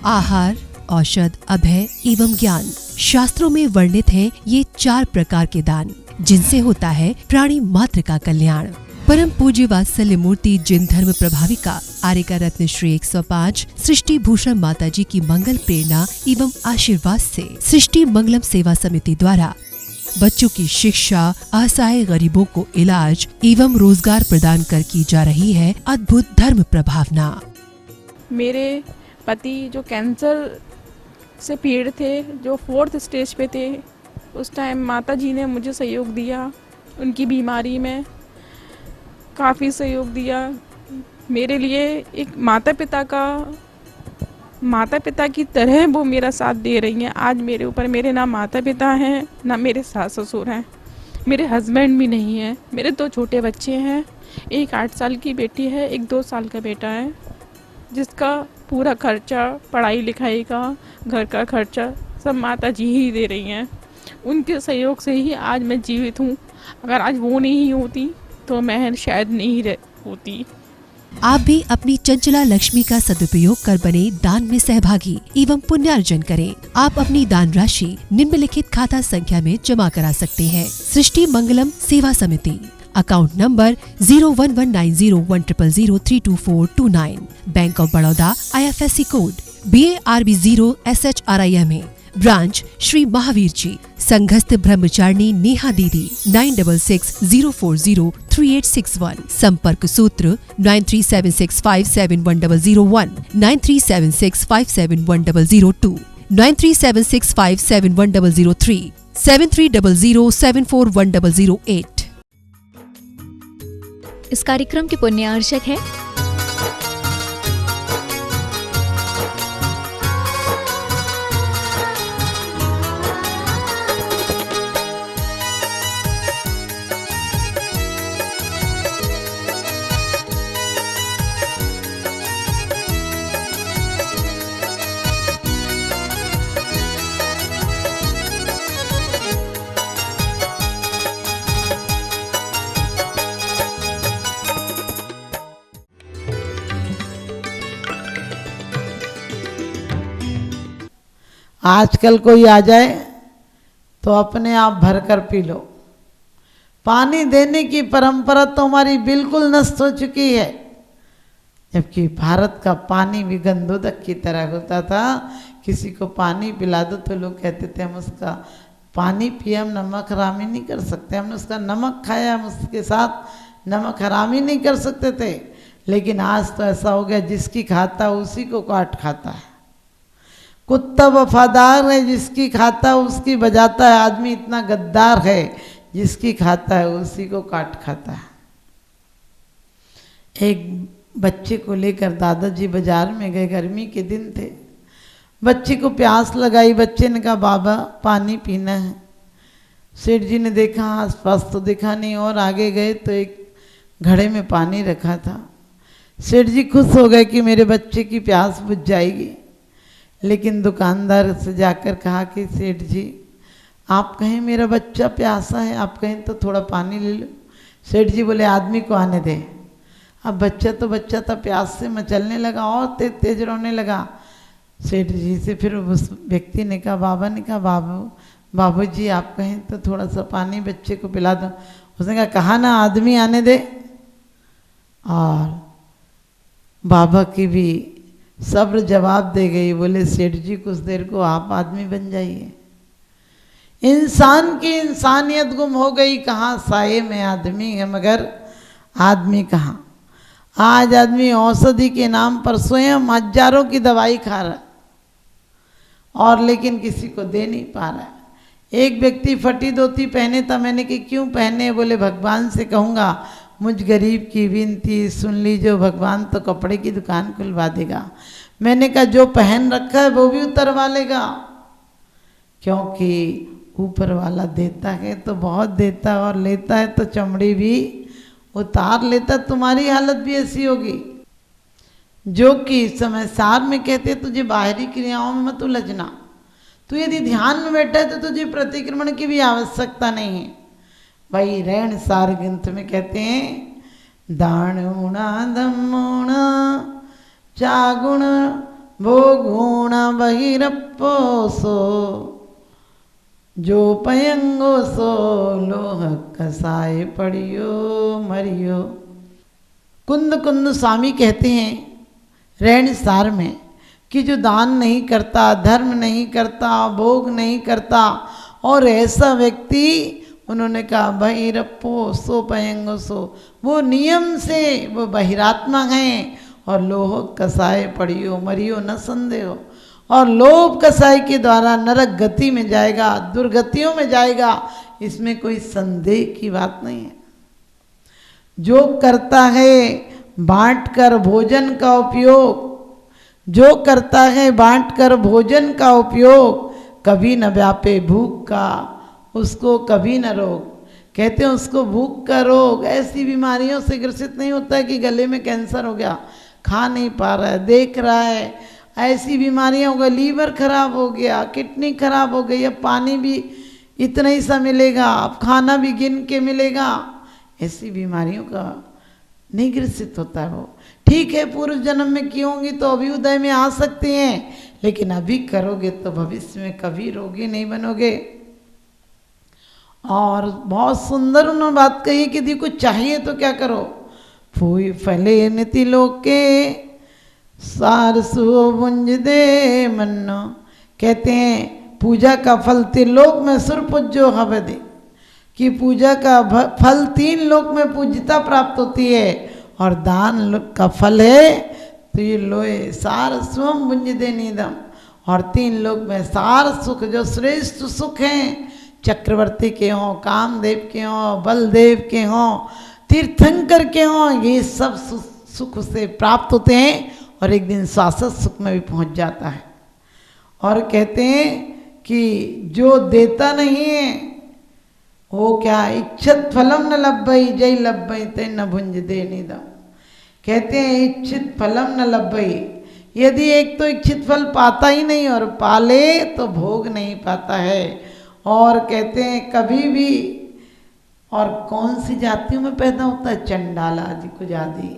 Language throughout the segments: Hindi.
आहार, औषध, अभय एवं ज्ञान। शास्त्रों में वर्णित हैं ये 4 प्रकार के दान, जिनसे होता है प्राणी मात्र का कल्याण। परम पूज्य वात्सल्य मूर्ति जिन धर्म प्रभाविका आर्यका रत्न श्री 105 सृष्टि भूषण माता जी की मंगल प्रेरणा एवं आशीर्वाद से सृष्टि मंगलम सेवा समिति द्वारा बच्चों की शिक्षा, असहाय गरीबों को इलाज एवं रोजगार प्रदान कर की जा रही है अद्भुत धर्म प्रभावना। मेरे पति जो कैंसर से पीड़ित थे, जो 4th स्टेज पे थे, उस टाइम माता जी ने मुझे सहयोग दिया। उनकी बीमारी में काफ़ी सहयोग दिया। मेरे लिए एक माता पिता की तरह वो मेरा साथ दे रही हैं। आज मेरे ऊपर मेरे ना माता पिता हैं, ना मेरे सास ससुर हैं, मेरे हस्बैंड भी नहीं हैं। मेरे 2 छोटे बच्चे हैं, एक 8 साल की बेटी है, एक 2 साल का बेटा है, जिसका पूरा खर्चा, पढ़ाई लिखाई का, घर का खर्चा सब माता जी ही दे रही हैं। उनके सहयोग से ही आज मैं जीवित हूँ। अगर आज वो नहीं होती तो मैं शायद नहीं होती। आप भी अपनी चंचला लक्ष्मी का सदुपयोग कर बने दान में सहभागी एवं पुण्यार्जन करें। आप अपनी दान राशि निम्नलिखित खाता संख्या में जमा करा सकते हैं। सृष्टि Mangalam Seva Samiti, account number 01190100032429, bank of Baroda, IFSC code BARB 0SHRIMA, branch Shri Mahavir ji, संघस्थ ब्रह्मचारिणी नेहा दीदी 9660403861, संपर्क सूत्र 9376571001, 9376571002, 9376571003, 7300741008। इस कार्यक्रम के पुण्यार्चक है आजकल कोई आ जाए तो अपने आप भरकर पी लो। पानी देने की परंपरा तो हमारी बिल्कुल नष्ट हो चुकी है, जबकि भारत का पानी भी गंधोदक की तरह होता था। किसी को पानी पिला दो तो लोग कहते थे हम उसका पानी पिए, हम नमक हरामी नहीं कर सकते, हमने उसका नमक खाया, हम उसके साथ नमक हरामी नहीं कर सकते थे। लेकिन आज तो ऐसा हो गया, जिसकी खाता है उसी को काट खाता है। कुत्ता वफादार है, जिसकी खाता उसकी बजाता है। आदमी इतना गद्दार है, जिसकी खाता है उसी को काट खाता है। एक बच्चे को लेकर दादाजी बाजार में गए, गर्मी के दिन थे। बच्चे को प्यास लगाई, बच्चे ने कहा बाबा पानी पीना है। सेठ जी ने देखा, आसपास तो देखा नहीं, और आगे गए तो एक घड़े में पानी रखा था। सेठ जी खुश हो गए कि मेरे बच्चे की प्यास बुझ जाएगी। लेकिन दुकानदार से जाकर कहा कि सेठ जी आप कहें मेरा बच्चा प्यासा है, आप कहें तो थोड़ा पानी ले लो। सेठ जी बोले आदमी को आने दे। अब बच्चा था, प्यास से मचलने लगा और तेज तेज रोने लगा। सेठ जी से फिर उस व्यक्ति ने कहा, बाबा ने कहा बाबू जी आप कहें तो थोड़ा सा पानी बच्चे को पिला दो। उसने कहा ना आदमी आने दे। और बाबा की भी सब्र जवाब दे गई। बोले सेठ जी कुछ देर को आप आदमी बन जाइए। इंसान की इंसानियत गुम हो गई, कहाँ साये में आदमी है मगर आदमी कहाँ। आज आदमी औषधि के नाम पर स्वयं हजारों की दवाई खा रहा है और लेकिन किसी को दे नहीं पा रहा है। एक व्यक्ति फटी धोती पहने था, मैंने कि क्यों पहने? बोले भगवान से कहूँगा मुझ गरीब की विनती सुन लीजिए, भगवान तो कपड़े की दुकान खुलवा देगा। मैंने कहा जो पहन रखा है वो भी उतरवा लेगा, क्योंकि ऊपर वाला देता है तो बहुत देता है और लेता है तो चमड़ी भी उतार लेता। तुम्हारी हालत भी ऐसी होगी। जो कि इस समय सार में कहते तुझे बाहरी क्रियाओं में मत उलझना, तू यदि ध्यान में बैठा है तो तुझे प्रतिक्रमण की भी आवश्यकता नहीं है। भाई ऋण सार ग्रंथ में कहते हैं दाणुणा धम्मुणा चागुण वो गुण बहिरप्पो सो जो पयंगो सो लोह कसाए पड़ियो मरियो। कुंद कुंद स्वामी कहते हैं रहन सार में कि जो दान नहीं करता, धर्म नहीं करता, भोग नहीं करता, और ऐसा व्यक्ति, उन्होंने कहा बहिरप्पो सो पयंगो सो, वो नियम से वो बहिरात्मा हैं, और लोह कसाए पड़ियो मरियो न संदेह, और लोभ कसाई के द्वारा नरक गति में जाएगा, दुर्गतियों में जाएगा, इसमें कोई संदेह की बात नहीं है। जो करता है बांट कर भोजन का उपयोग, जो करता है बांट कर भोजन का उपयोग, कभी न व्यापे भूख का, उसको कभी न रोग। कहते हैं उसको भूख का रोग, ऐसी बीमारियों से ग्रसित नहीं होता है कि गले में कैंसर हो गया, खा नहीं पा रहा है, देख रहा है, ऐसी बीमारियां हो गई, लीवर खराब हो गया, किडनी खराब हो गई, अब पानी भी इतना ही सा मिलेगा, अब खाना भी गिन के मिलेगा, ऐसी बीमारियों का नहीं ग्रसित होता है वो। ठीक है, पूर्व जन्म में की होंगी तो अभ्युदय में आ सकते हैं, लेकिन अभी करोगे तो भविष्य में कभी रोगी नहीं बनोगे। और बहुत सुंदर उन्होंने बात कही कि देखो चाहिए तो क्या करो, फूई फले नीति लोके सार सुभुंज दे मन्नो। कहते हैं पूजा का फल त्रिलोक में सुर पूज्यो हवे दे, कि पूजा का फल 3 लोक में पूज्यता प्राप्त होती है, और दान का फल है तो ये लोए सार स्वम भुंज दे नीदम, और 3 लोक में सार सुख जो श्रेष्ठ सुख हैं, चक्रवर्ती के हों, कामदेव के हों, बलदेव के हों, तीर्थंकर के हों, ये सब सुख से प्राप्त होते हैं, और एक दिन शाश्वत सुख में भी पहुंच जाता है। और कहते हैं कि जो देता नहीं है वो क्या, इच्छित फलम न लभई जय लभई ते न भुंज दे निदम। कहते हैं इच्छित फलम न लभई, यदि एक तो इच्छित फल पाता ही नहीं और पाले तो भोग नहीं पाता है। और कहते हैं कभी भी, और कौन सी जातियों में पैदा होता है, चंडाल आदि कुछ आदि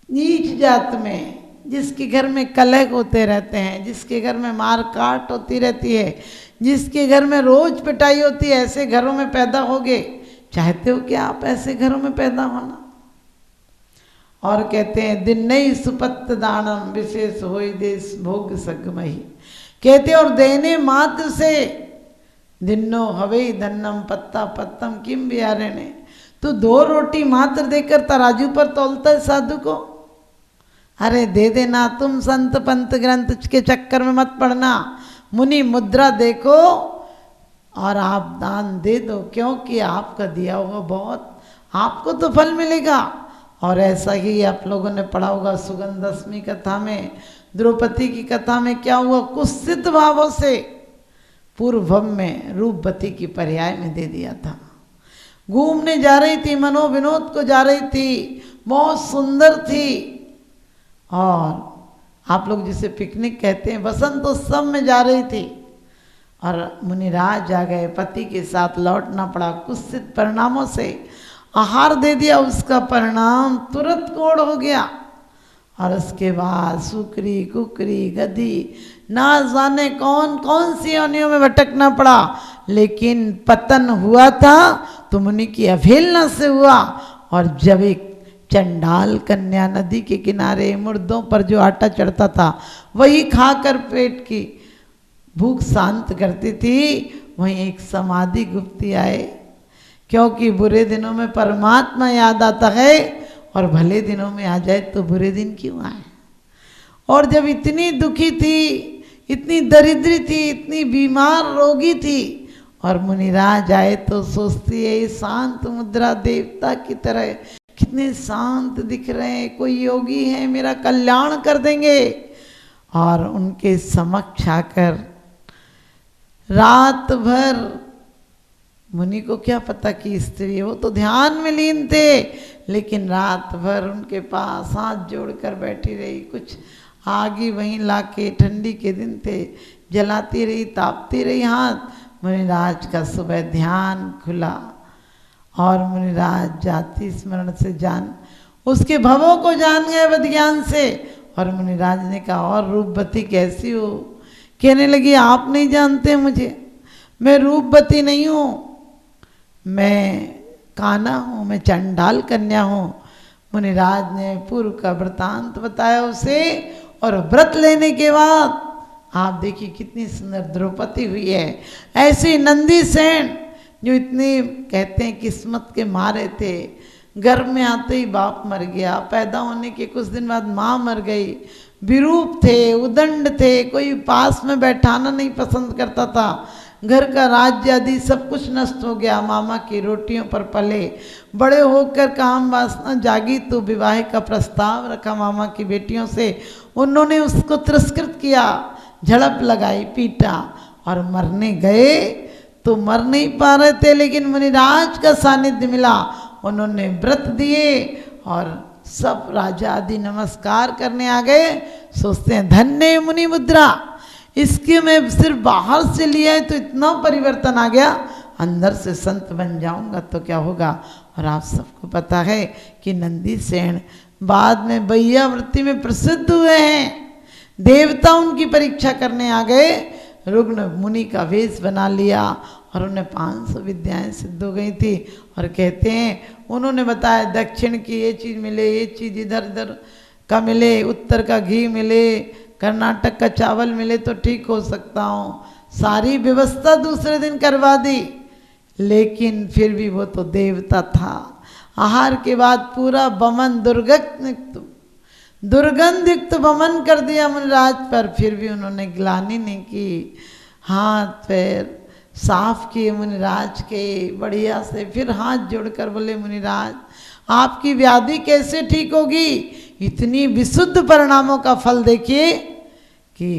नीच जात में, जिसके घर में कलह होते रहते हैं, जिसके घर में मार काट होती रहती है, जिसके घर में रोज पिटाई होती है, ऐसे घरों में पैदा होगे। चाहते हो क्या आप ऐसे घरों में पैदा होना? और कहते हैं दिन नहीं सुपत्त दानम विशेष होई देश भोग सगमही। कहते और देने मात्र से दिनो हवे धन्नम पत्ता पत्तम किम बिहारे ने। तो 2 रोटी मात्र देकर तराजू पर तोलता है साधु को? अरे दे देना, तुम संत पंत ग्रंथ के चक्कर में मत पड़ना, मुनि मुद्रा देखो और आप दान दे दो, क्योंकि आपका दिया हुआ बहुत, आपको तो फल मिलेगा। और ऐसा ही आप लोगों ने पढ़ा होगा सुगंध दशमी कथा में, द्रौपदी की कथा में क्या हुआ, कुत्सित भावों से पूर्व में रूपवती की पर्याय में दे दिया था। घूमने जा रही थी, मनोविनोद को जा रही थी, बहुत सुंदर थी, और आप लोग जिसे पिकनिक कहते हैं, वसंतोत्सव में जा रही थी, और मुनिराज आ गए, पति के साथ लौटना पड़ा कुत्सित परिणामों से। आहार दे दिया, उसका परिणाम तुरंत कोढ़ हो गया, और उसके बाद सुकरी कुकरी गधी ना जाने कौन कौन सी योनियों में भटकना पड़ा, लेकिन पतन हुआ था तो मुनि की अवहेलना से हुआ। और जब एक चंडाल कन्या नदी के किनारे मुर्दों पर जो आटा चढ़ता था वही खाकर पेट की भूख शांत करती थी, वहीं एक समाधि गुप्ती आए, क्योंकि बुरे दिनों में परमात्मा याद आता है, और भले दिनों में आ जाए तो बुरे दिन क्यों आए। और जब इतनी दुखी थी, इतनी दरिद्री थी, इतनी बीमार रोगी थी, और मुनिराज आए तो सोचती है शांत मुद्रा देवता की तरह, कितने शांत दिख रहे हैं, कोई योगी है मेरा कल्याण कर देंगे। और उनके समक्ष आकर रात भर, मुनि को क्या पता कि स्त्री, वो तो ध्यान में लीन थे, लेकिन रात भर उनके पास हाथ जोड़कर बैठी रही, कुछ आगे वहीं लाके, ठंडी के दिन थे, जलाती रही, तापती रही हाथ। मुनिराज का सुबह ध्यान खुला, और मुनिराज जाति स्मरण से जान, उसके भवों को जान गए विज्ञान से, और मुनिराज ने कहा और रूपवती कैसी हो? कहने लगी आप नहीं जानते मुझे, मैं रूपवती नहीं हूँ, मैं काना हूँ, मैं चंडाल कन्या हूँ। मुनिराज ने पूर्व का वृतांत बताया उसे, और व्रत लेने के बाद आप देखिए कितनी सुंदर द्रौपदी हुई है। ऐसी नंदी सेन जो इतने कहते हैं किस्मत के मारे थे, गर्भ में आते ही बाप मर गया, पैदा होने के कुछ दिन बाद माँ मर गई, विरूप थे, उदंड थे, कोई पास में बैठाना नहीं पसंद करता था, घर का राज्य आदि सब कुछ नष्ट हो गया, मामा की रोटियों पर पले, बड़े होकर काम वासना जागी तो विवाह का प्रस्ताव रखा मामा की बेटियों से, उन्होंने उसको तिरस्कृत किया, झड़प लगाई, पीटा, और मरने गए तो मर नहीं पा रहे थे, लेकिन मुनिराज का सानिध्य मिला, उन्होंने व्रत दिए और सब राजा आदि नमस्कार करने आ गए। सोचते हैं धन्य मुनि मुद्रा, इसके मैं सिर्फ बाहर से लिया है तो इतना परिवर्तन आ गया, अंदर से संत बन जाऊंगा तो क्या होगा। और आप सबको पता है कि नंदी सेन बाद में बैया वृत्ति में प्रसिद्ध हुए हैं, देवता उनकी परीक्षा करने आ गए, रुग्ण मुनि का वेश बना लिया और उन्हें 500 विद्याएं सिद्ध हो गई थी। और कहते हैं उन्होंने बताया दक्षिण की ये चीज़ मिले, ये चीज़ इधर इधर का मिले, उत्तर का घी मिले, कर्नाटक का चावल मिले तो ठीक हो सकता हूँ, सारी व्यवस्था दूसरे दिन करवा दी, लेकिन फिर भी वो तो देवता था। आहार के बाद पूरा बमन दुर्गंधयुक्त बमन कर दिया मुनिराज पर, फिर भी उन्होंने ग्लानि नहीं की, हाथ पैर साफ किए मुनिराज के बढ़िया से, फिर हाथ जोड़कर बोले मुनिराज आपकी व्याधि कैसे ठीक होगी, इतनी विशुद्ध परिणामों का फल देखिए कि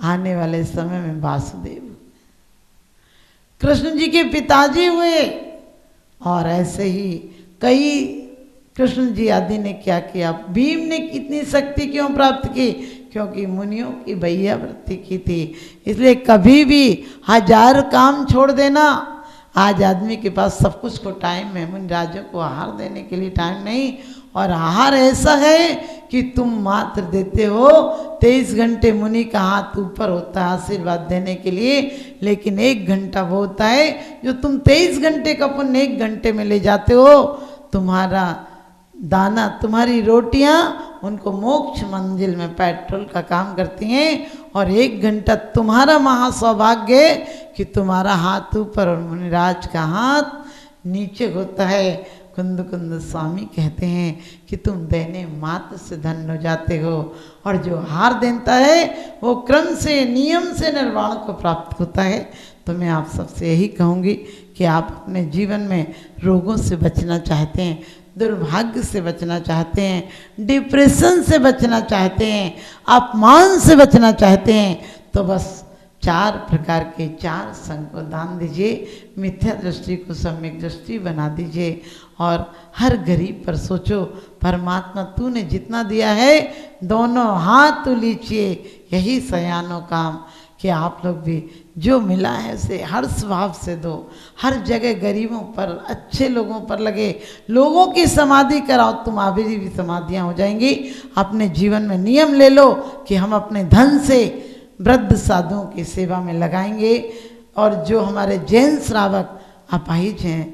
आने वाले समय में वासुदेव कृष्ण जी के पिताजी हुए। और ऐसे ही कई कृष्ण जी आदि ने क्या किया, भीम ने कितनी शक्ति क्यों प्राप्त की, क्योंकि मुनियों की बैया वृत्ति की थी। इसलिए कभी भी 1000 काम छोड़ देना, आज आदमी के पास सब कुछ को टाइम है, मुनिराजों को आहार देने के लिए टाइम नहीं, और आहार ऐसा है कि तुम मात्र देते हो, 23 घंटे मुनि का हाथ ऊपर होता है आशीर्वाद देने के लिए, लेकिन 1 घंटा वो होता है जो तुम 23 घंटे का पुण्य 1 घंटे में ले जाते हो। तुम्हारा दाना, तुम्हारी रोटियां उनको मोक्ष मंजिल में पेट्रोल का काम करती हैं, और 1 घंटा तुम्हारा महासौभाग्य कि तुम्हारा हाथ ऊपर और मुनिराज का हाथ नीचे होता है। कुंद कुंद स्वामी कहते हैं कि तुम देने मात्र से धन्य हो जाते हो, और जो हार देता है वो क्रम से नियम से निर्वाण को प्राप्त होता है। तो मैं आप सबसे यही कहूँगी कि आप अपने जीवन में रोगों से बचना चाहते हैं, दुर्भाग्य से बचना चाहते हैं, डिप्रेशन से बचना चाहते हैं, अपमान से बचना चाहते हैं, तो बस 4 प्रकार के 4 संग को दान दीजिए, मिथ्या दृष्टि को सम्यक दृष्टि बना दीजिए, और हर गरीब पर सोचो परमात्मा तूने जितना दिया है दोनों हाथ तो लीजिए, यही सयानो काम कि आप लोग भी जो मिला है उसे हर स्वभाव से दो, हर जगह गरीबों पर, अच्छे लोगों पर लगे, लोगों की समाधि कराओ, तुम्हारी भी समाधियाँ हो जाएंगी। अपने जीवन में नियम ले लो कि हम अपने धन से वृद्ध साधुओं की सेवा में लगाएंगे, और जो हमारे जैन श्रावक अपाहिज हैं,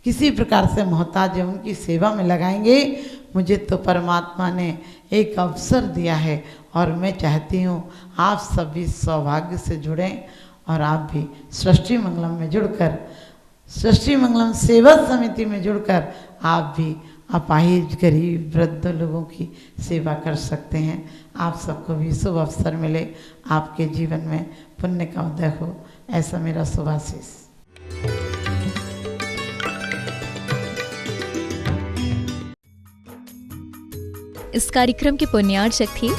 किसी प्रकार से मोहताज है, उनकी सेवा में लगाएंगे। मुझे तो परमात्मा ने एक अवसर दिया है, और मैं चाहती हूँ आप सभी सौभाग्य से जुड़ें, और आप भी सृष्टि मंगलम में जुड़कर, सृष्टि मंगलम सेवा समिति में जुड़कर आप भी अपाहिज गरीब वृद्ध लोगों की सेवा कर सकते हैं। आप सबको भी शुभ अवसर मिले, आपके जीवन में पुण्य का उदय हो, ऐसा मेरा शुभाशीष। इस कार्यक्रम के पुण्यार्चक थी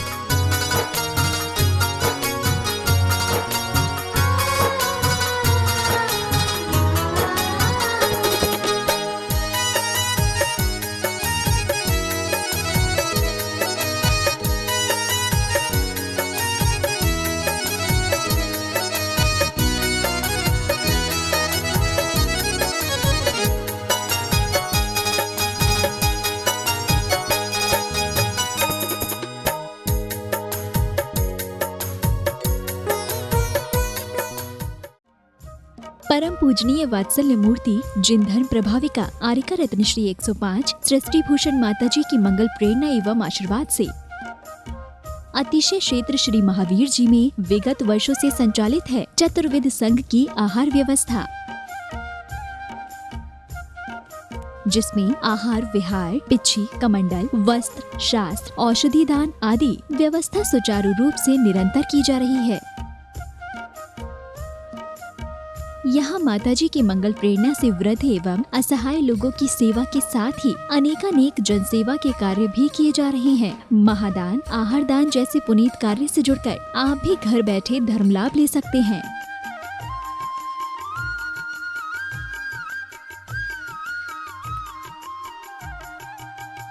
परम पूजनीय वात्सल्य मूर्ति जिनधन प्रभाविका आरिका रत्न श्री 105 सृष्टि भूषण माताजी की मंगल प्रेरणा एवं आशीर्वाद से अतिशय क्षेत्र श्री महावीर जी में विगत वर्षों से संचालित है चतुर्विध संघ की आहार व्यवस्था, जिसमें आहार विहार, पिच्छी, कमंडल, वस्त्र, शास्त्र, औषधि दान आदि व्यवस्था सुचारू रूप से निरंतर की जा रही है। यहाँ माताजी की मंगल प्रेरणा से वृद्ध एवं असहाय लोगों की सेवा के साथ ही अनेकानेक जनसेवा के कार्य भी किए जा रहे हैं। महादान, आहार दान जैसे पुनीत कार्य से जुड़कर आप भी घर बैठे धर्म लाभ ले सकते हैं।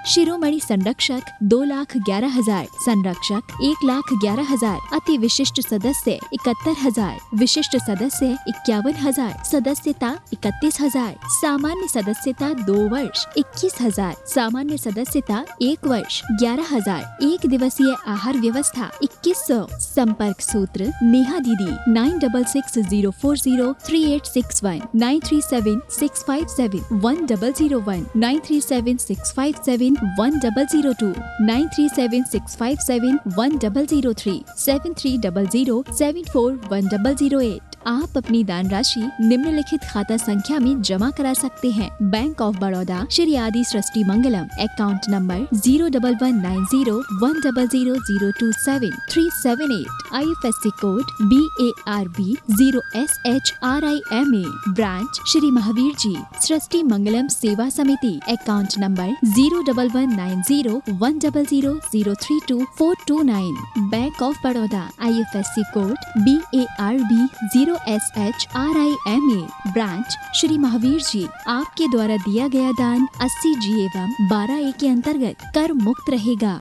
शिरोमणि संरक्षक 2,11,000, संरक्षक 1,11,000, अति विशिष्ट सदस्य 71,000, विशिष्ट सदस्य 51,000, सदस्यता 31,000, सामान्य सदस्यता 2 वर्ष 21,000, सामान्य सदस्यता 1 वर्ष 11,000, एक दिवसीय आहार व्यवस्था 2100। संपर्क सूत्र नेहा दीदी 9660403861 9376571001 9376571002 9376571003 7300741008। आप अपनी दान राशि निम्नलिखित खाता संख्या में जमा करा सकते हैं। Bank of Baroda Shri Adi Srishti Mangalam, account number 0119010027378, IFSC code BARB 0SHRIMA, branch Shri Mahavir ji Srishti Mangalam Seva Samiti, account number 01190100032 bank of Baroda, IFSC code BARB 0SHRIMA, branch Shri Mahavir ji. आपके द्वारा दिया गया दान 80G एवं 12A के अंतर्गत कर मुक्त रहेगा।